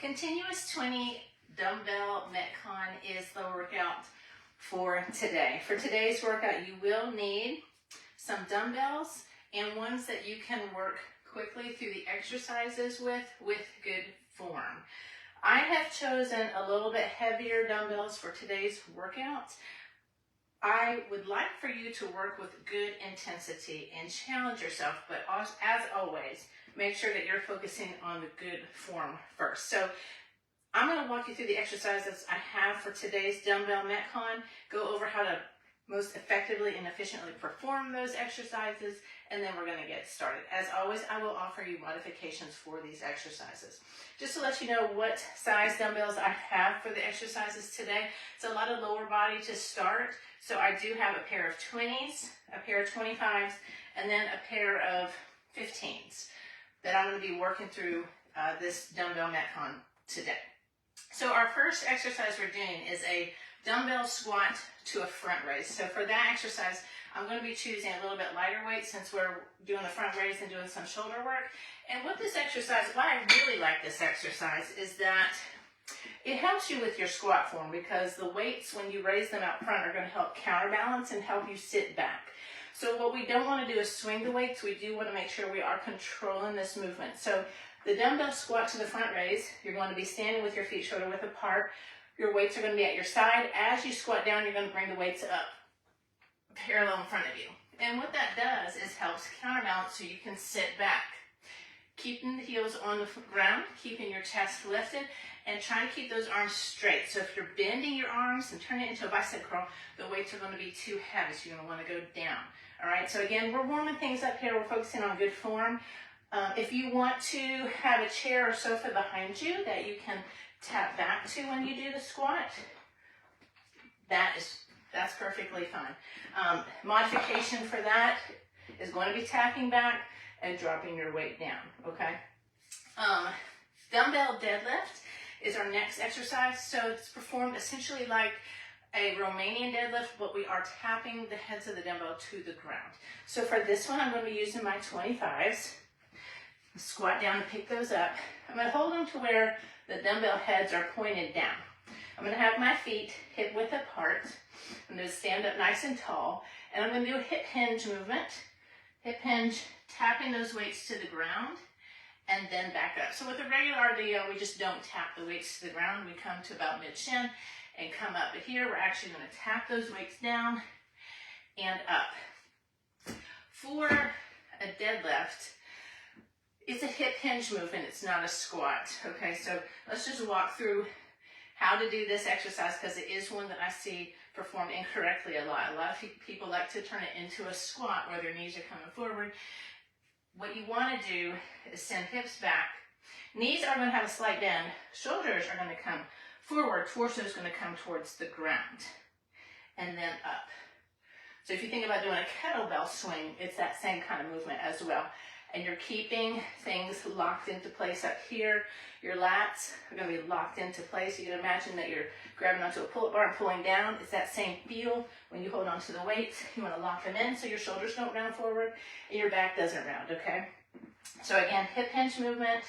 Continuous 20 dumbbell Metcon is the workout for today. For today's workout, you will need some dumbbells and ones that you can work quickly through the exercises with good form. I have chosen a little bit heavier dumbbells for today's workout. I would like for you to work with good intensity and challenge yourself, but as always, make sure that you're focusing on the good form first. So I'm going to walk you through the exercises I have for today's dumbbell Metcon, go over how to most effectively and efficiently perform those exercises, and then we're going to get started. As always, I will offer you modifications for these exercises. Just to let you know what size dumbbells I have for the exercises today, it's a lot of lower body to start. So I do have a pair of 20s, a pair of 25s, and then a pair of 15s that I'm going to be working through this dumbbell Metcon today. So our first exercise we're doing is a dumbbell squat to a front raise. So for that exercise, I'm going to be choosing a little bit lighter weight since we're doing the front raise and doing some shoulder work. And with this exercise, why I really like this exercise is that it helps you with your squat form because the weights, when you raise them out front, are going to help counterbalance and help you sit back. So what we don't want to do is swing the weights. We do want to make sure we are controlling this movement. So the dumbbell squat to the front raise, you're going to be standing with your feet shoulder width apart. Your weights are going to be at your side. As you squat down, you're going to bring the weights up parallel in front of you. And what that does is helps counterbalance so you can sit back. Keeping the heels on the ground, keeping your chest lifted, and trying to keep those arms straight. So if you're bending your arms and turning it into a bicep curl, the weights are going to be too heavy, so you're going to want to go down. All right, so again, we're warming things up here. We're focusing on good form. If you want to have a chair or sofa behind you that you can tap back to when you do the squat, that's perfectly fine. Modification for that is going to be tapping back and dropping your weight down, okay? Dumbbell deadlift is our next exercise. So it's performed essentially like a Romanian deadlift, but we are tapping the heads of the dumbbell to the ground. So for this one, I'm going to be using my 25s. Squat down and pick those up. I'm going to hold them to where the dumbbell heads are pointed down. I'm going to have my feet hip width apart. I'm going to stand up nice and tall, and I'm going to do a hip hinge movement. Hip hinge, tapping those weights to the ground, and then back up. So with a regular RDL, we just don't tap the weights to the ground. We come to about mid-shin and come up. But here, we're actually going to tap those weights down and up. For a deadlift, it's a hip hinge movement. It's not a squat. Okay, so let's just walk through how to do this exercise because it is one that I see performed incorrectly a lot. A lot of people like to turn it into a squat where their knees are coming forward. What you want to do is send hips back. Knees are going to have a slight bend. Shoulders are going to come forward. Torso is going to come towards the ground. And then up. So if you think about doing a kettlebell swing, it's that same kind of movement as well. And you're keeping things locked into place up here. Your lats are going to be locked into place. You can imagine that you're grabbing onto a pull-up bar and pulling down. It's that same feel when you hold onto the weights. You want to lock them in so your shoulders don't round forward and your back doesn't round, okay? So again, hip hinge movement.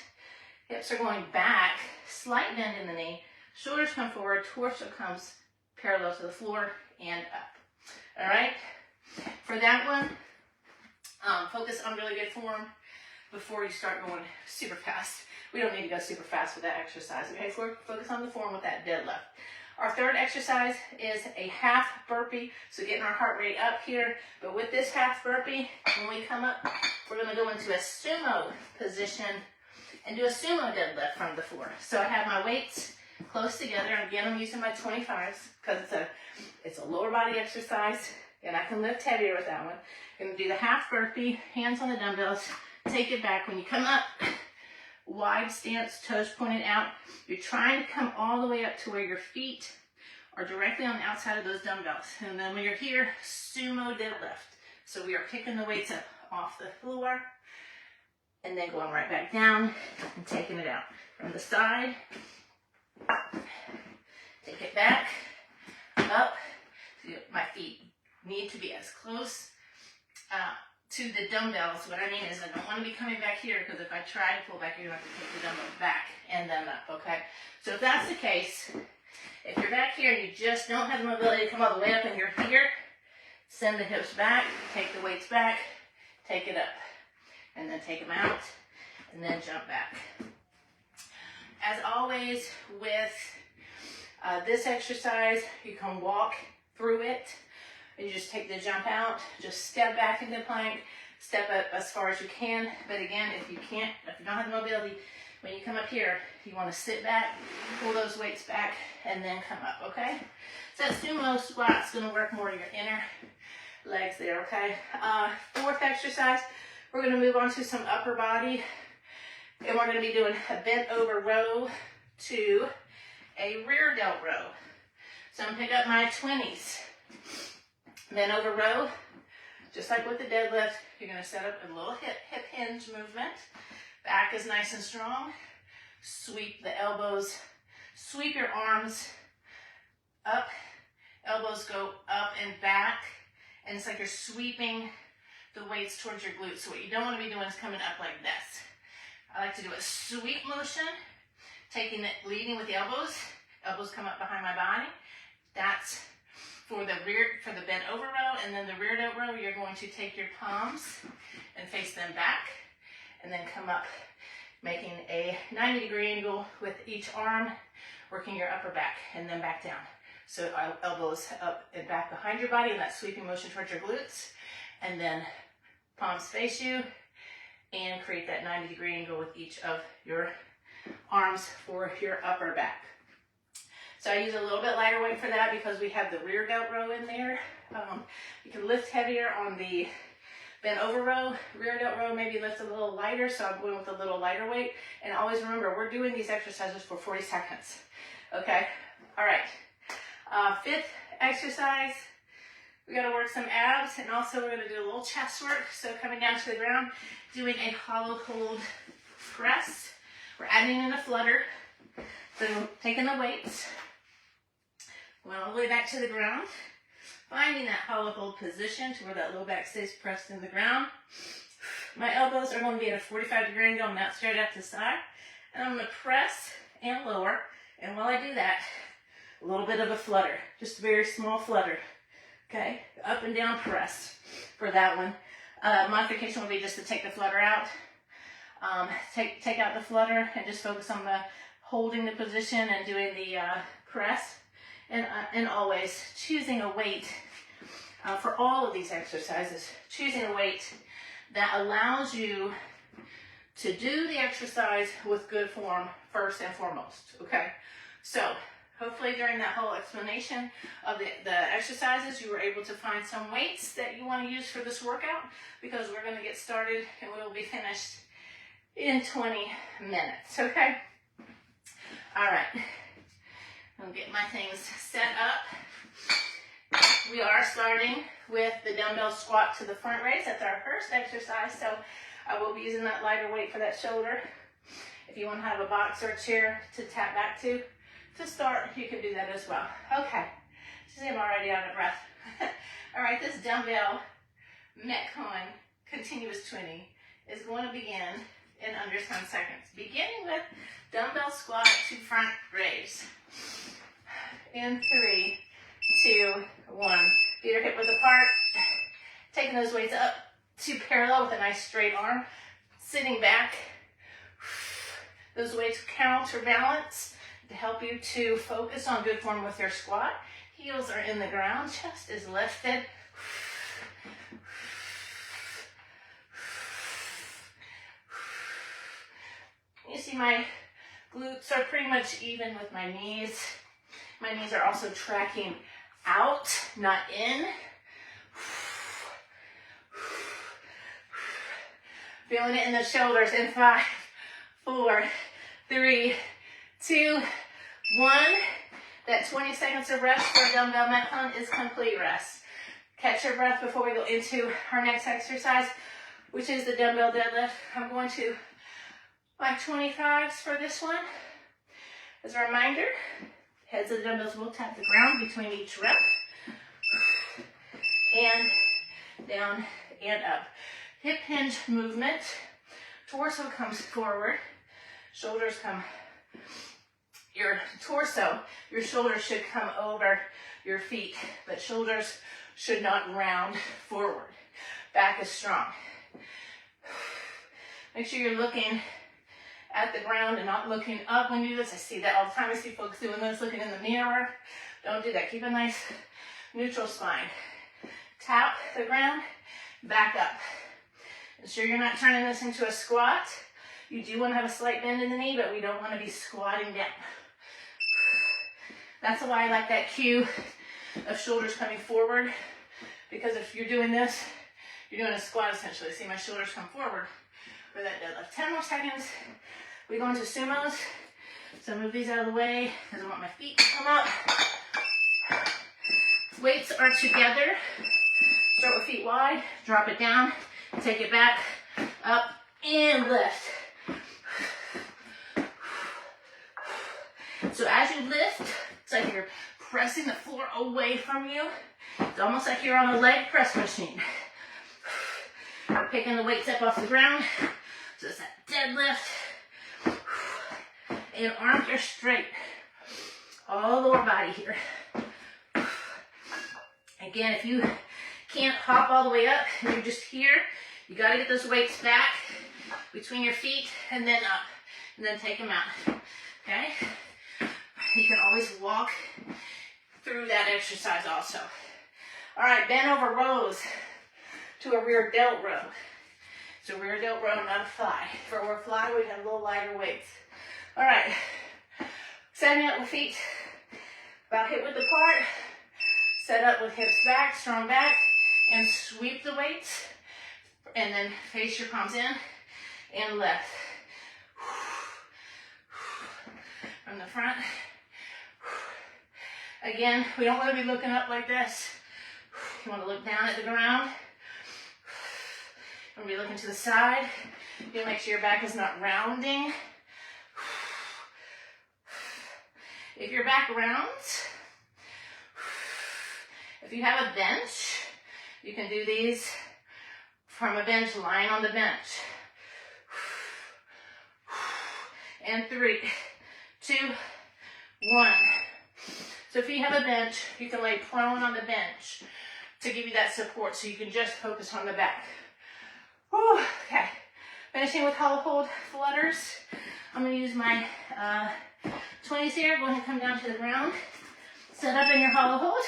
Hips are going back, slight bend in the knee. Shoulders come forward, torso comes parallel to the floor and up. All right? For that one, focus on really good form before you start going super fast. We don't need to go super fast with that exercise, okay? So focus on the form with that deadlift. Our third exercise is a half burpee, so getting our heart rate up here. But with this half burpee, when we come up, we're going to go into a sumo position and do a sumo deadlift from the floor. So I have my weights close together. Again, I'm using my 25s because it's a lower body exercise, and I can lift heavier with that one. I'm going to do the half burpee, hands on the dumbbells, take it back. When you come up, wide stance, toes pointed out. You're trying to come all the way up to where your feet are directly on the outside of those dumbbells. And then when you're here, sumo deadlift. So we are picking the weights up off the floor and then going right back down and taking it out. From the side, take it back, up. My feet need to be as close to the dumbbells. What I mean is I don't want to be coming back here because if I try to pull back, you're going to have to take the dumbbell back and then up, okay? So if that's the case, if you're back here and you just don't have the mobility to come all the way up and you're here, send the hips back, take the weights back, take it up, and then take them out, and then jump back. As always with this exercise, you can walk through it, and you just take the jump out, just step back into plank, step up as far as you can. But again, if you don't have the mobility, when you come up here, you want to sit back, pull those weights back, and then come up, okay? So that sumo squat's going to work more your inner legs there, okay? Fourth exercise, we're going to move on to some upper body, and we're going to be doing a bent over row to a rear delt row. So I'm going to pick up my 20s. Bent over row, just like with the deadlift, you're going to set up a little hip hinge movement. Back is nice and strong. Sweep the elbows, sweep your arms up, elbows go up and back, and it's like you're sweeping the weights towards your glutes. So what you don't want to be doing is coming up like this. I like to do a sweep motion, leading with the elbows. Elbows come up behind my body. That's for the bent over row, and then the rear delt row, you're going to take your palms and face them back, and then come up, making a 90-degree angle with each arm, working your upper back, and then back down. So elbows up and back behind your body in that sweeping motion towards your glutes, and then palms face you, and create that 90-degree angle with each of your arms for your upper back. So I use a little bit lighter weight for that because we have the rear delt row in there. You can lift heavier on the bent over row. Rear delt row maybe lift a little lighter, so I'm going with a little lighter weight. And always remember, we're doing these exercises for 40 seconds. Okay? All right. Fifth exercise, we got to work some abs, and also we're going to do a little chest work. So coming down to the ground, doing a hollow hold press. We're adding in a flutter. So taking the weights, going all the way back to the ground, finding that hollow hold position to where that low back stays pressed in the ground. My elbows are going to be at a 45-degree angle, not straight out to the side. And I'm going to press and lower. And while I do that, a little bit of a flutter, just a very small flutter. Okay, up and down press for that one. Modification will be just to take the flutter out. Take out the flutter and just focus on the holding the position and doing the press, and always choosing a weight for all of these exercises, choosing a weight that allows you to do the exercise with good form first and foremost, okay? So hopefully during that whole explanation of the exercises, you were able to find some weights that you want to use for this workout, because we're going to get started and we will be finished in 20 minutes, okay? All right, I'll get my things set up. We are starting with the dumbbell squat to the front raise. That's our first exercise, so I will be using that lighter weight for that shoulder. If you want to have a box or a chair to tap back to start, you can do that as well. Okay, see, I'm already out of breath. All right, this dumbbell Metcon continuous 20 is going to begin in under 10 seconds, beginning with dumbbell squat to front raise. In 3, 2, 1. Feet are hip width apart. Taking those weights up to parallel with a nice straight arm. Sitting back. Those weights counterbalance to help you to focus on good form with your squat. Heels are in the ground. Chest is lifted. You see my glutes are pretty much even with my knees. My knees are also tracking out, not in. Feeling it in the shoulders in 5, 4, 3, 2, 1. That 20 seconds of rest for dumbbell Metcon is complete rest. Catch your breath before we go into our next exercise, which is the dumbbell deadlift. I'm going to my 25s for this one. As a reminder, heads of the dumbbells will tap the ground between each rep. And down and up. Hip hinge movement. Torso comes forward. Shoulders come Your torso, your shoulders should come over your feet, but shoulders should not round forward. Back is strong. Make sure you're looking at the ground and not looking up when you do this. I see that all the time. I see folks doing this, looking in the mirror. Don't do that. Keep a nice neutral spine. Tap the ground, back up. Ensure you're not turning this into a squat. You do want to have a slight bend in the knee, but we don't want to be squatting down. That's why I like that cue of shoulders coming forward, because if you're doing this, you're doing a squat essentially. See my shoulders come forward for that deadlift. 10 more seconds. We go into sumos. So move these out of the way because I want my feet to come up. Weights are together. Start with feet wide, drop it down, take it back, up, and lift. So as you lift, it's like you're pressing the floor away from you. It's almost like you're on a leg press machine. Picking the weights up off the ground. So it's that deadlift. And arms are straight. All lower body here. Again, if you can't hop all the way up and you're just here, you got to get those weights back between your feet and then up. And then take them out. Okay? You can always walk through that exercise also. All right, bend over rows to a rear delt row. So rear delt row, not a fly. For a fly, we have a little lighter weights. All right, setting up with feet about hip width apart. Set up with hips back, strong back, and sweep the weights. And then face your palms in and lift. From the front. Again, we don't want to be looking up like this. You want to look down at the ground. You want to be looking to the side. You want to make sure your back is not rounding. If your back rounds, if you have a bench, you can do these from a bench, lying on the bench. And 3, 2, 1. So if you have a bench, you can lay prone on the bench to give you that support so you can just focus on the back. Whew, okay, finishing with hollow hold flutters. I'm going to use my 20s here. Go ahead and come down to the ground. Set up in your hollow hold.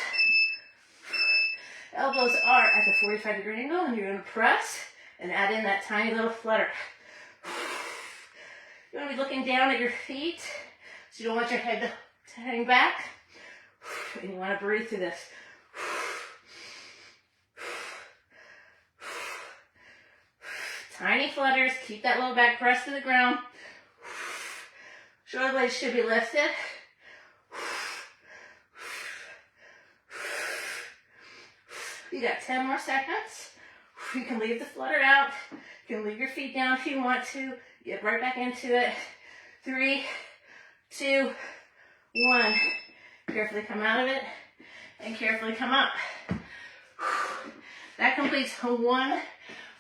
Elbows are at the 45-degree angle, and you're going to press and add in that tiny little flutter. You want to be looking down at your feet, so you don't want your head to hang back. And you want to breathe through this. Tiny flutters. Keep that low back pressed to the ground. Shoulder blades should be lifted. You got 10 more seconds. You can leave the flutter out. You can leave your feet down if you want to. Get right back into it. 3, 2, 1. Carefully come out of it and carefully come up. That completes one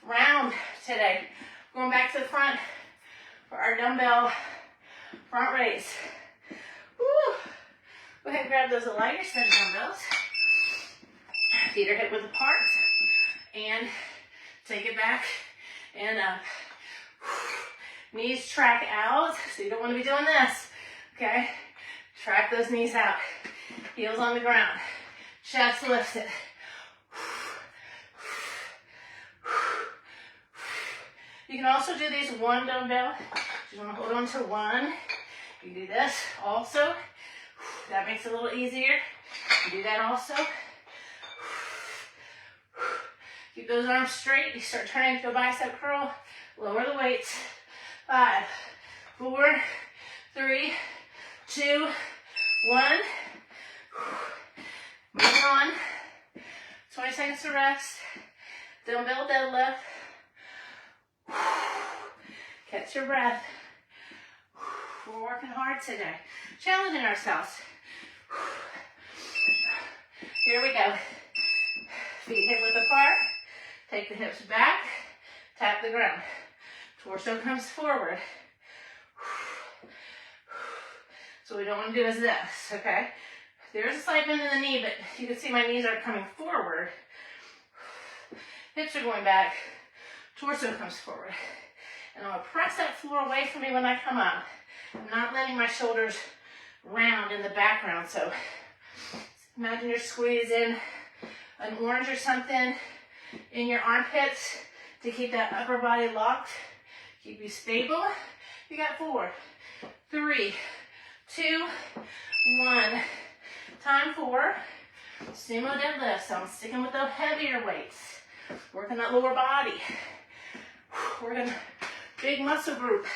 round today. Going back to the front for our dumbbell front raise. Woo. Go ahead and grab those lighter set of dumbbells. Feet are hip width apart. And take it back and up. Knees track out, so you don't want to be doing this. Okay? Track those knees out. Heels on the ground. Chest lifted. You can also do these one dumbbell. You want to hold on to one. You can do this also. That makes it a little easier. You do that also. Keep those arms straight. You start turning to a bicep curl. Lower the weights. 5, 4, 3, 2, 1. Moving on. 20 seconds to rest. Dumbbell deadlift. Catch your breath. We're working hard today. Challenging ourselves. Here we go. Feet hip width apart. Take the hips back. Tap the ground. Torso comes forward. So what we don't want to do is this, okay? There's a slight bend in the knee, but you can see my knees are coming forward. Hips are going back. Torso comes forward. And I'm going to press that floor away from me when I come up. I'm not letting my shoulders round in the background. So imagine you're squeezing an orange or something in your armpits to keep that upper body locked. Keep you stable. You got 4, 3, 2, 1. Time for sumo deadlifts. So I'm sticking with those heavier weights. Working that lower body. Working big muscle group.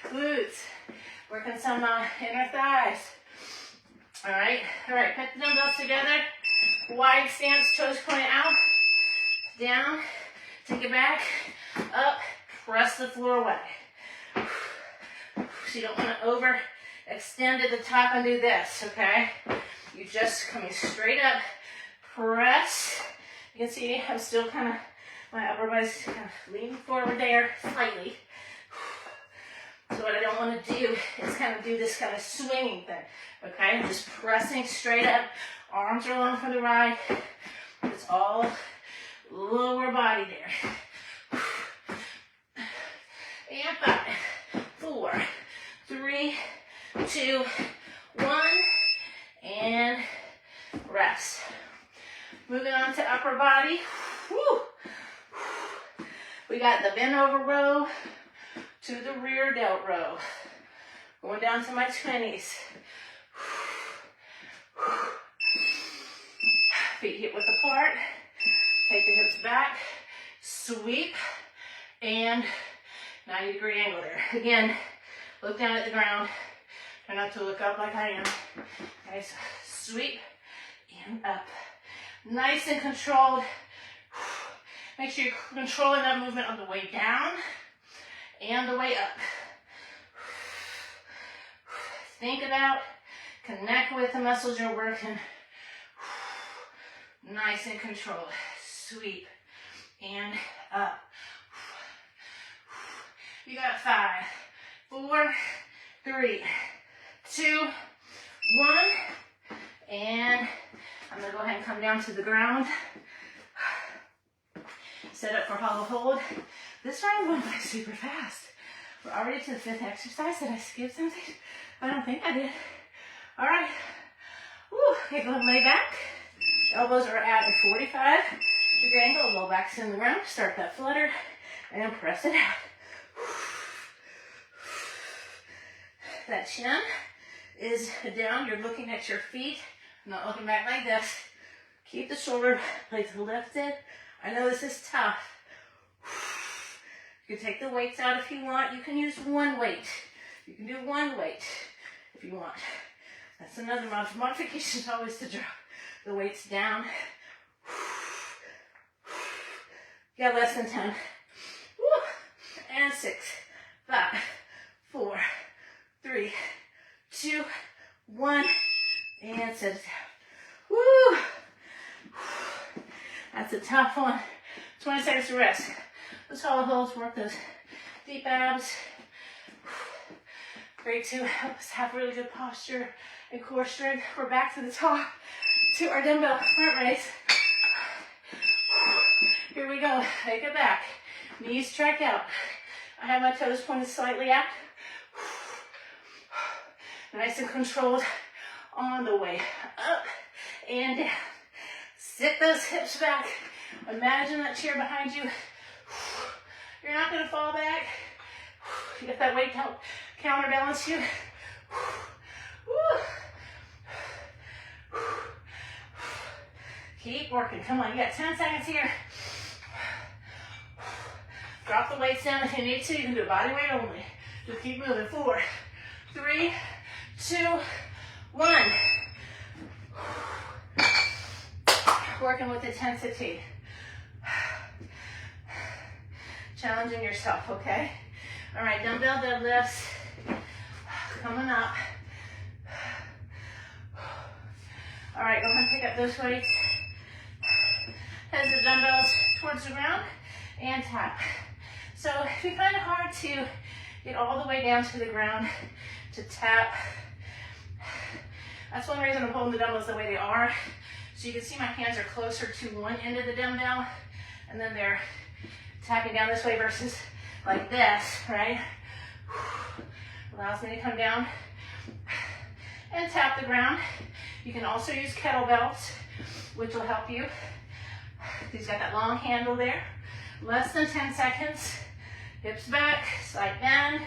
Glutes. Working some inner thighs. All right. Put the dumbbells together. Wide stance, toes pointed out. Down. Take it back. Up. Press the floor away. So you don't want to overextend at the top and do this, okay? You just coming straight up. Press. You can see I'm still kind of, my upper body's kind of leaning forward there slightly. So what I don't want to do is kind of do this kind of swinging thing, okay? I'm just pressing straight up. Arms are long for the ride. It's all lower body there. And 5, 4, 3, 2, 1, and rest. Moving on to upper body. Whew. We got the bend over row to the rear delt row. Going down to my 20s. Feet hip width apart. Take the hips back. Sweep. And 90-degree angle there. Again, look down at the ground. Try not to look up like I am. Okay, so sweep and up. Nice and controlled. Make sure you're controlling that movement on the way down and the way up. Think about, connect with the muscles you're working. Nice and controlled. Sweep and up. You got 5, 4, 3, 2, 1, and I'm going to go ahead and come down to the ground. Set up for hollow hold. This round went by super fast. We're already to the 5th exercise. Did I skip something? I don't think I did. All right. Woo. Okay, go ahead and lay back. Elbows are at a 45-degree angle. Low back's in the ground. Start that flutter and press it out. That chin is down. You're looking at your feet. Not looking back like this. Keep the shoulder blades lifted. I know this is tough. You can take the weights out if you want. You can use one weight. You can do one weight if you want. That's another modification is always to drop the weights down. You got less than 10. Woo. And 6, 5, 4, 3, 2, 1, and set it down. Woo! That's a tough one. 20 seconds to rest. Those hollow holds, work those deep abs. Great to help us have really good posture and core strength. We're back to the top to our dumbbell front raise. Here we go. Take it back. Knees track out. I have my toes pointed slightly out. Nice and controlled on the way up and down. Sit those hips back. Imagine that chair behind you. You're not going to fall back. You get that weight to help counterbalance you. Keep working. Come on, you got 10 seconds here. Drop the weights down if you need to. You can do body weight only. Just keep moving. 4, 3, 2, 1. Working with intensity. Challenging yourself, okay? All right, dumbbell deadlifts coming up. All right, go ahead and pick up those weights. Heads of dumbbells towards the ground and tap. So if you find it hard to get all the way down to the ground to tap That's one reason I'm holding the dumbbells the way they are. So you can see my hands are closer to one end of the dumbbell, and then they're tapping down this way versus like this, right? Allows me to come down and tap the ground. You can also use kettlebells, which will help you. These got that long handle there. Less than 10 seconds. Hips back, slight bend.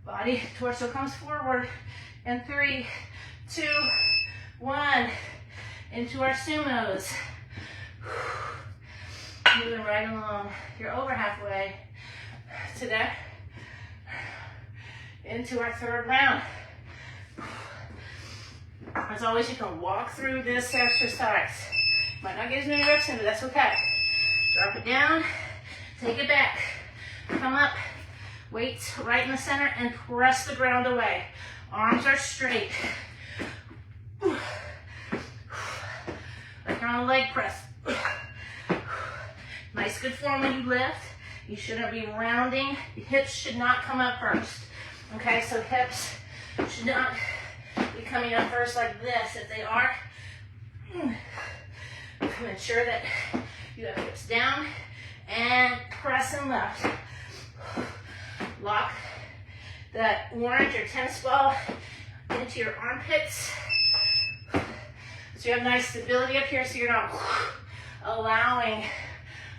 Body, torso comes forward. And 3, 2, 1. Into our sumos. Moving right along. You're over halfway to that. Into our third round. As always, you can walk through this exercise. Might not get as many reps in, but that's okay. Drop it down, take it back, come up, weights right in the center, and press the ground away. Arms are straight. Like you're on a leg press. Nice, good form when you lift. You shouldn't be rounding. The hips should not come up first. Okay, so hips should not be coming up first like this. If they are, ensure that you have hips down and press and lift. Lock that orange or tennis ball into your armpits. So you have nice stability up here so you're not allowing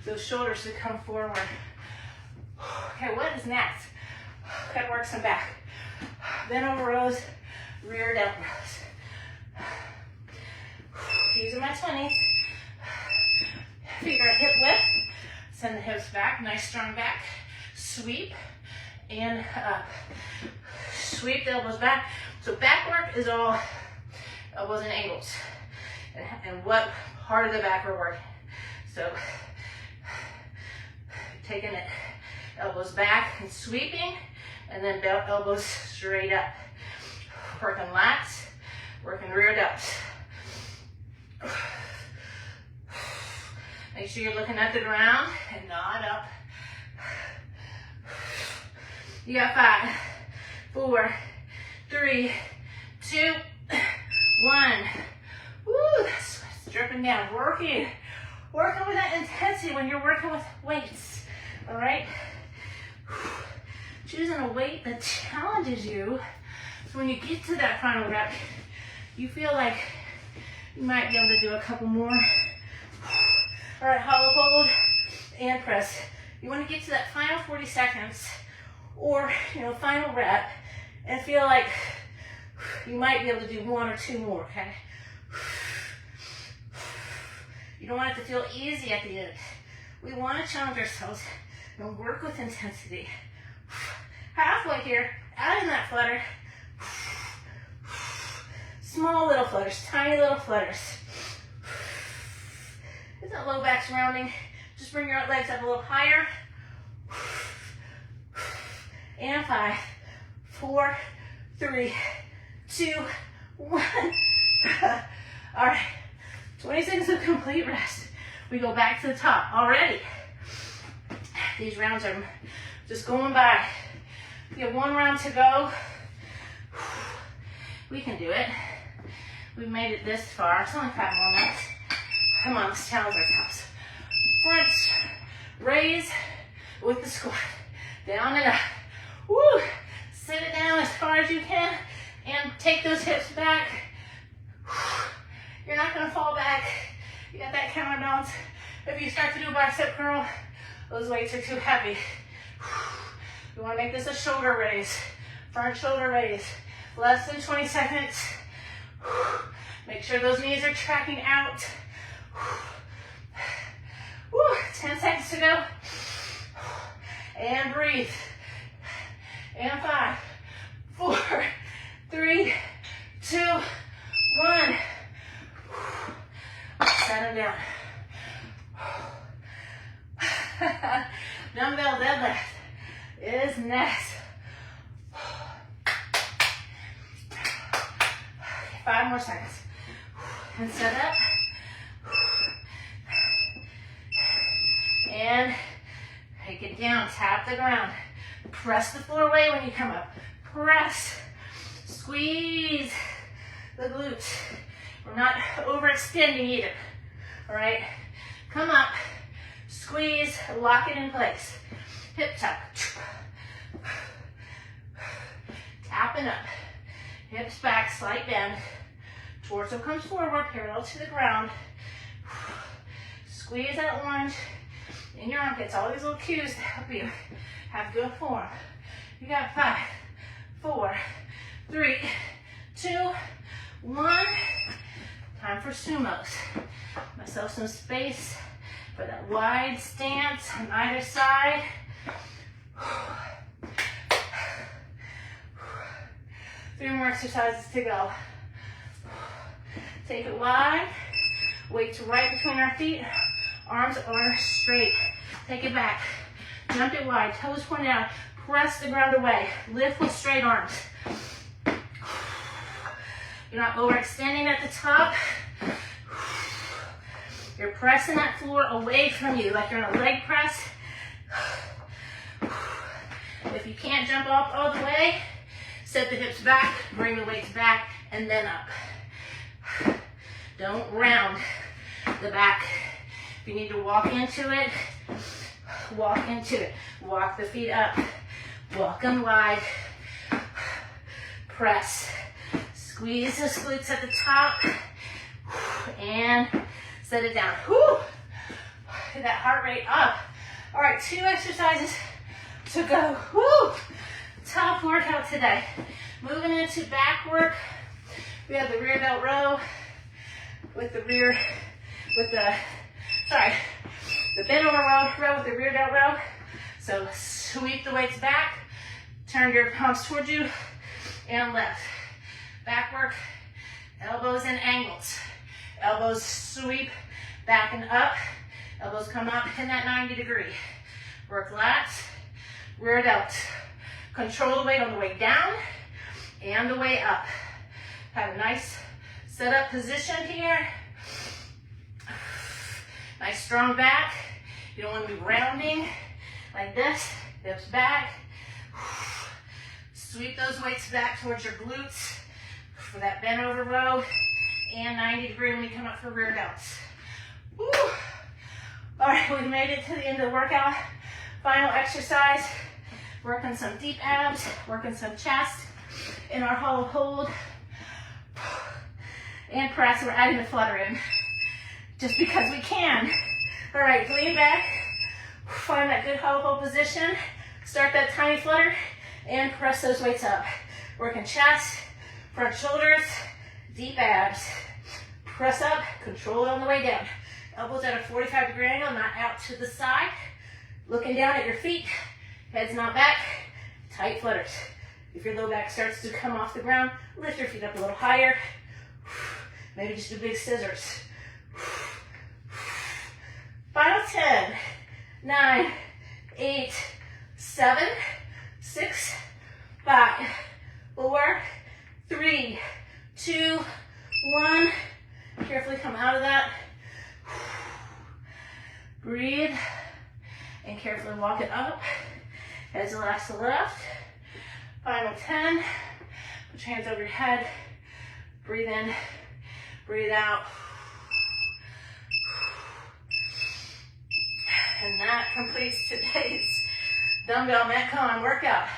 those shoulders to come forward. Okay, what is next? Gotta work some back. Bent over rows, rear delt rows. Using my 20. Feet are hip width. Send the hips back, nice strong back. Sweep and up. Sweep the elbows back. So back work is all elbows and ankles. And what part of the back we're working. So taking it, elbows back and sweeping, and then elbows straight up. Working lats, working rear delts. Make sure you're looking at the ground and not up. You got 5, 4, 3, 2, 1. Woo, that's sweat's dripping down. Working with that intensity when you're working with weights. All right? Choosing a weight that challenges you, so when you get to that final rep, you feel like you might be able to do a couple more. All right, hollow hold and press. You want to get to that final 40 seconds or, final rep and feel like you might be able to do 1 or 2 more, okay? You don't want it to feel easy at the end. We want to challenge ourselves and work with intensity. Halfway here, out in that flutter. Small little flutters, tiny little flutters. Isn't low back rounding? Just bring your legs up a little higher. And 5, 4, 3, 2, 1. All right, 20 seconds of complete rest. We go back to the top already. These rounds are just going by. We have 1 round to go. We can do it. We've made it this far. It's only 5 more minutes. Come on, let's challenge ourselves. Front, raise with the squat. Down and up. Woo! Sit it down as far as you can and take those hips back. You're not gonna fall back. You got that counterbalance. If you start to do a bicep curl, those weights are too heavy. You wanna make this a shoulder raise. Front shoulder raise. Less than 20 seconds. Make sure those knees are tracking out. 10 seconds to go. And breathe. And 5, 4, 3, 2, 1. Set them down. Dumbbell deadlift is next. 5 more seconds. And set up. And take it down. Tap the ground. Press the floor away when you come up. Press. Squeeze. the glutes. We're not overextending either. All right, come up, squeeze, lock it in place. Hip tap. Tapping up. Hips back, slight bend. Torso comes forward, parallel to the ground. Squeeze that lunge in your armpits. All these little cues to help you have good form. You got 5, 4, 3, 2, 1. Time for sumos. Myself some space for that wide stance on either side. 3 more exercises to go. Take it wide. Weights right between our feet. Arms are straight. Take it back. Jump it wide. Toes pointed out. Press the ground away. Lift with straight arms. You're not overextending at the top. You're pressing that floor away from you like you're in a leg press. If you can't jump off all the way, set the hips back, bring the weights back, and then up. Don't round the back. If you need to walk into it, walk into it. Walk the feet up. Walk them wide. Press. Squeeze the glutes at the top. And set it down. Whew. Get that heart rate up. All right, 2 exercises to go. Whew. Tough workout today. Moving into back work. We have the rear delt row with the bent over row with the rear delt row. So sweep the weights back, turn your palms towards you, and left. Back work, elbows and angles. Elbows sweep back and up. Elbows come up in that 90 degree. Work lats, rear delt. Control the weight on the way down and the way up. Have a nice set-up position here. Nice strong back. You don't want to be rounding like this. Hips back. Sweep those weights back towards your glutes for that bent over row and 90 degree when you come up for rear delts. Woo. All right, we've made it to the end of the workout. Final exercise. Working some deep abs, working some chest in our hollow hold. And press, we're adding the flutter in. Just because we can. All right, lean back. Find that good hollow hold position. Start that tiny flutter and press those weights up. Working chest, front shoulders, deep abs. Press up, control it on the way down. Elbows at a 45-degree angle, not out to the side. Looking down at your feet. Head's not back, tight flutters. If your low back starts to come off the ground, lift your feet up a little higher. Maybe just do big scissors. Final 10, 9, 8, 7, 6, 5, 4, 3, 2, 1. Carefully come out of that. Breathe and carefully walk it up. Heads last to left. Final 10. Put your hands over your head. Breathe in, breathe out. And that completes today's dumbbell Metcon workout.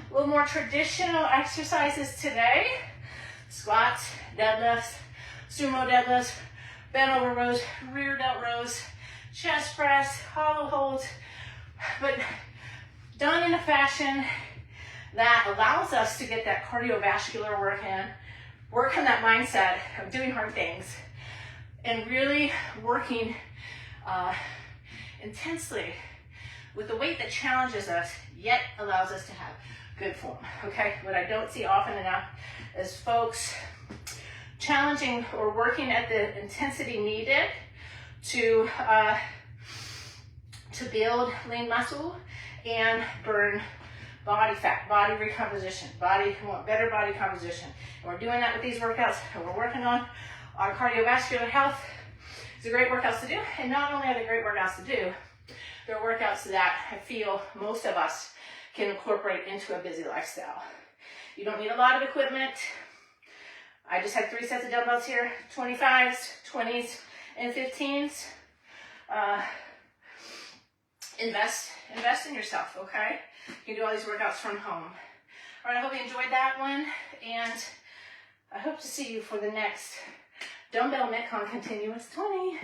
A little more traditional exercises today. Squats, deadlifts, sumo deadlifts, bent over rows, rear delt rows, chest press, hollow holds, but done in a fashion that allows us to get that cardiovascular work in, work on that mindset of doing hard things, and really working intensely with the weight that challenges us, yet allows us to have good form, okay? What I don't see often enough is folks challenging or working at the intensity needed to build lean muscle and burn body fat, body recomposition, we want better body composition. And we're doing that with these workouts, and we're working on our cardiovascular health. These are great workouts to do, and not only are they great workouts to do, they're workouts that I feel most of us can incorporate into a busy lifestyle. You don't need a lot of equipment. I just had 3 sets of dumbbells here, 25s, 20s, and 15s. Invest in yourself, okay? You can do all these workouts from home. All right, I hope you enjoyed that one, and I hope to see you for the next dumbbell Metcon continuous 20.